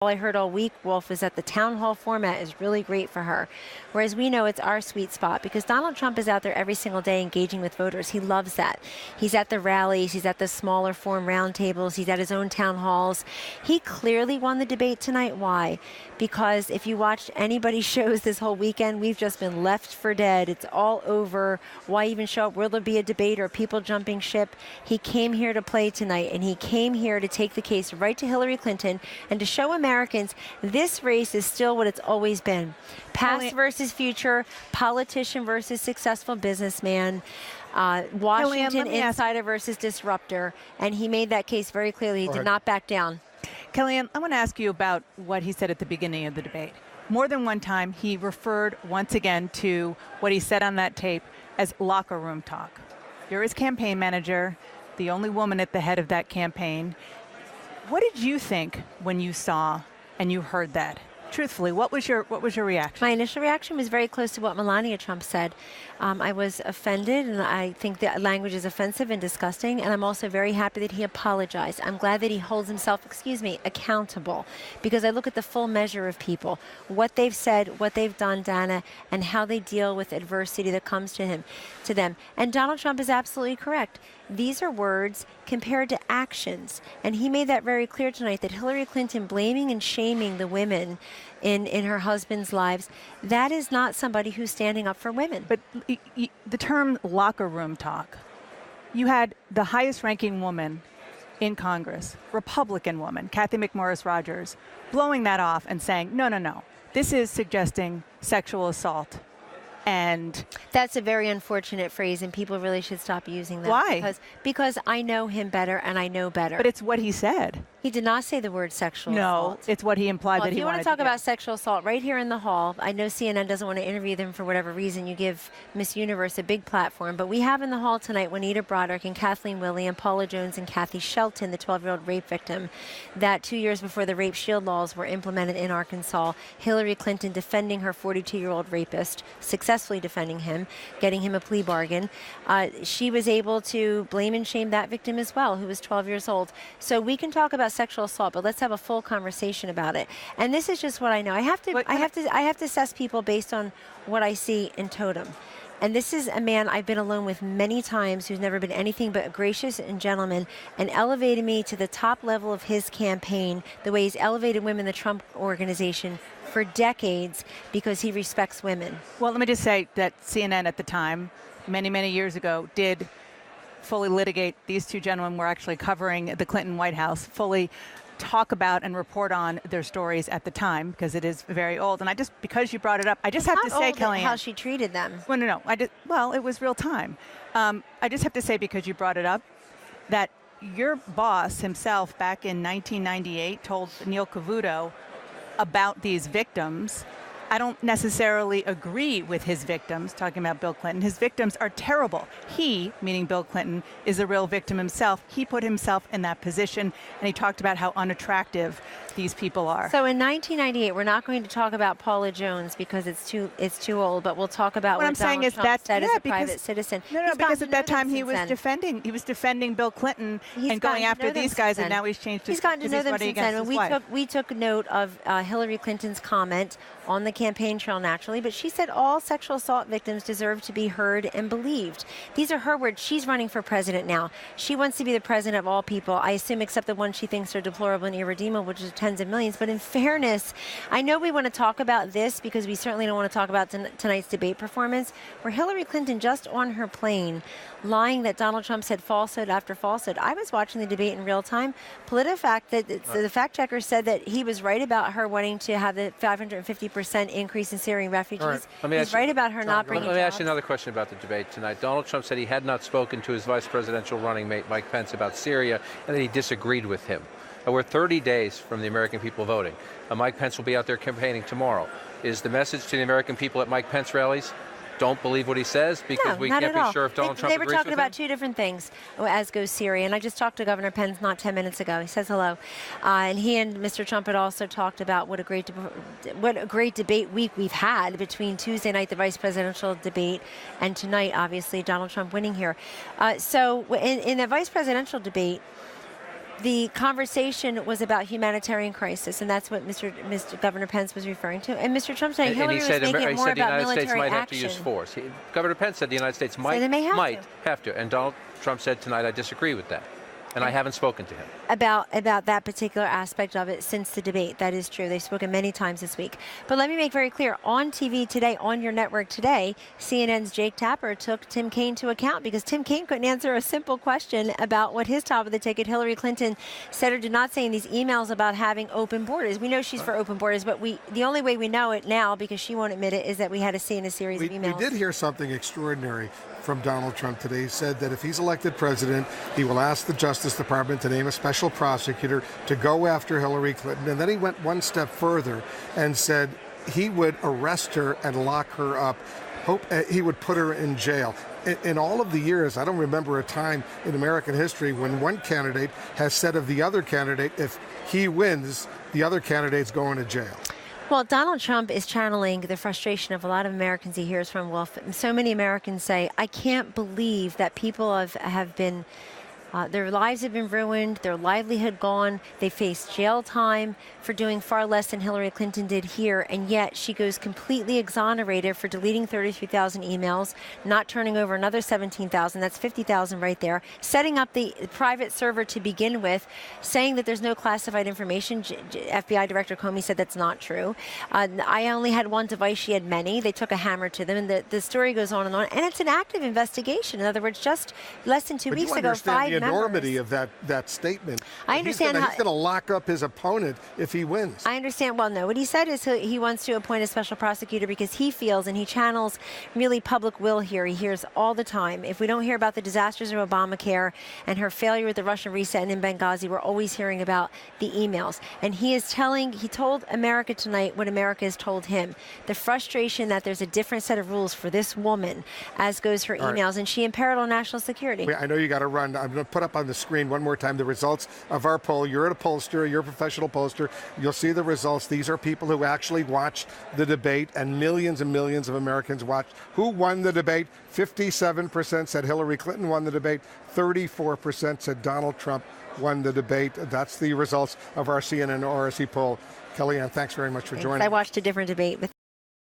All I heard all week, Wolf, is that the town hall format is really great for her. Whereas we know it's our sweet spot because Donald Trump is out there every single day engaging with voters. He loves that. He's at the rallies. He's at the smaller form roundtables. He's at his own town halls. He clearly won the debate tonight. Why? Because if you watched anybody's shows this whole weekend, we've just been left for dead. It's all over. Why even show up? Will there be a debate or people jumping ship? He came here to play tonight, and he came here to take the case right to Hillary Clinton and to show Americans this race is still what it's always been. Past versus future, politician versus successful businessman, Washington insider versus disruptor. And he made that case very clearly. He did not back down. Kellyanne, I want to ask you about what he said at the beginning of the debate. More than one time, he referred once again to what he said on that tape as locker room talk. You're his campaign manager, the only woman at the head of that campaign. What did you think when you saw and you heard that? Truthfully, what was your reaction? My initial reaction was very close to what Melania Trump said. I was offended, and I think that language is offensive and disgusting, and I'm also very happy that he apologized. I'm glad that he holds himself, accountable, because I look at the full measure of people, what they've said, what they've done, Dana, and how they deal with adversity that comes to them. And Donald Trump is absolutely correct. These are words compared to actions. And he made that very clear tonight, that Hillary Clinton blaming and shaming the women in her husband's lives, that is not somebody who's standing up for women. But the term locker room talk, you had the highest ranking woman in Congress, Republican woman, Kathy McMorris Rodgers, blowing that off and saying, no, this is suggesting sexual assault. And that's a very unfortunate phrase, and people really should stop using that. Why? Because I know him better, and I know better. But it's what he said. He did not say the word sexual assault. No, it's what he implied that he wanted to do. If you want to talk about sexual assault right here in the hall, I know CNN doesn't want to interview them for whatever reason. You give Miss Universe a big platform. But we have in the hall tonight Juanita Broderick and Kathleen Willey and Paula Jones and Kathy Shelton, the 12-year-old rape victim, that 2 years before the rape shield laws were implemented in Arkansas, Hillary Clinton defending her 42-year-old rapist, successfully defending him, getting him a plea bargain. She was able to blame and shame that victim as well, who was 12 years old. So we can talk about sexual assault, but let's have a full conversation about it. And this is just what I know. I have to assess people based on what I see in totem. And this is a man I've been alone with many times who's never been anything but a gracious and gentleman, and elevated me to the top level of his campaign the way he's elevated women in the Trump organization for decades, because he respects women. Well, let me just say that CNN at the time, many, many years ago, did fully litigate. These two gentlemen were actually covering the Clinton White House, fully talk about and report on their stories at the time, because it is very old. And because you brought it up, I just have to say, Kellyanne, how she treated them. Well, no. Well, it was real time. I just have to say, because you brought it up, that your boss himself back in 1998 told Neil Cavuto about these victims. I don't necessarily agree with his victims, talking about Bill Clinton. His victims are terrible. He, meaning Bill Clinton, is a real victim himself. He put himself in that position, and he talked about how unattractive these people are. So in 1998, we're not going to talk about Paula Jones because it's too old, but we'll talk about what Donald Trump said as a private citizen. No, because at that time he was defending Bill Clinton and going after these guys, and now he's changed his. He's gotten to know them since then. We took note of Hillary Clinton's comment on the campaign trail, naturally, but she said all sexual assault victims deserve to be heard and believed. These are her words. She's running for president now. She wants to be the president of all people, I assume, except the ones she thinks are deplorable and irredeemable, which is tens of millions. But in fairness, I know we want to talk about this because we certainly don't want to talk about tonight's debate performance, where Hillary Clinton, just on her plane, lying that Donald Trump said falsehood after falsehood. I was watching the debate in real time. PolitiFact, the fact checker, said that he was right about her wanting to have the 550% increase in Syrian refugees. He's right about her not bringing jobs. Let me ask you another question about the debate tonight. Donald Trump said he had not spoken to his vice presidential running mate, Mike Pence, about Syria, and that he disagreed with him. We're 30 days from the American people voting. Mike Pence will be out there campaigning tomorrow. Is the message to the American people at Mike Pence rallies, don't believe what he says, because we can't be sure if Donald Trump agrees with him? They were talking about two different things as goes Syria. And I just talked to Governor Pence not 10 minutes ago. He says hello. And he and Mr. Trump had also talked about what a great debate week we've had between Tuesday night, the vice presidential debate, and tonight, obviously, Donald Trump winning here. So in the vice presidential debate, the conversation was about humanitarian crisis, and that's what Mr. Governor Pence was referring to. And Mr. Trump said Hillary was making it more about military action. He said the United States might have to use force. Governor Pence said the United States might have to. And Donald Trump said tonight, I disagree with that. And I haven't spoken to him. About that particular aspect of it since the debate. That is true. They've spoken many times this week. But let me make very clear, on TV today, on your network today, CNN's Jake Tapper took Tim Kaine to account because Tim Kaine couldn't answer a simple question about what his top of the ticket, Hillary Clinton, said or did not say in these emails about having open borders. We know she's for open borders, but the only way we know it now, because she won't admit it, is that we had to see in a series of emails. We did hear something extraordinary from Donald Trump today. He said that if he's elected president, he will ask the Justice Department to name a special prosecutor to go after Hillary Clinton. And then he went one step further and said he would arrest her and lock her up. He would put her in jail. In all of the years, I don't remember a time in American history when one candidate has said of the other candidate, if he wins, the other candidate's going to jail. Well, Donald Trump is channeling the frustration of a lot of Americans he hears from. Well, so many Americans say, I can't believe that people have been, their lives have been ruined, their livelihood gone, they face jail time for doing far less than Hillary Clinton did here, and yet she goes completely exonerated for deleting 33,000 emails, not turning over another 17,000, that's 50,000 right there, setting up the private server to begin with, saying that there's no classified information. FBI Director Comey said that's not true. I only had one device, she had many. They took a hammer to them, and the story goes on, and it's an active investigation. In other words, just less than 2 weeks ago, 5 members. The enormity of that statement. I understand he's going to lock up his opponent if he wins. I understand. Well, no, what he said is he wants to appoint a special prosecutor because he feels, and he channels really public will here. He hears all the time. If we don't hear about the disasters of Obamacare and her failure with the Russian reset and in Benghazi, we're always hearing about the emails. And he told America tonight what America has told him. The frustration that there's a different set of rules for this woman, as goes her emails, right, and she imperiled national security. I know you got to run. I'm going to put up on the screen one more time the results of our poll. You're a pollster. You're a professional pollster. You'll see the results. These are people who actually watched the debate, and millions of Americans watched. Who won the debate? 57% said Hillary Clinton won the debate. 34% said Donald Trump won the debate. That's the results of our CNN RSC poll. Kellyanne, thanks very much for joining. I watched a different debate with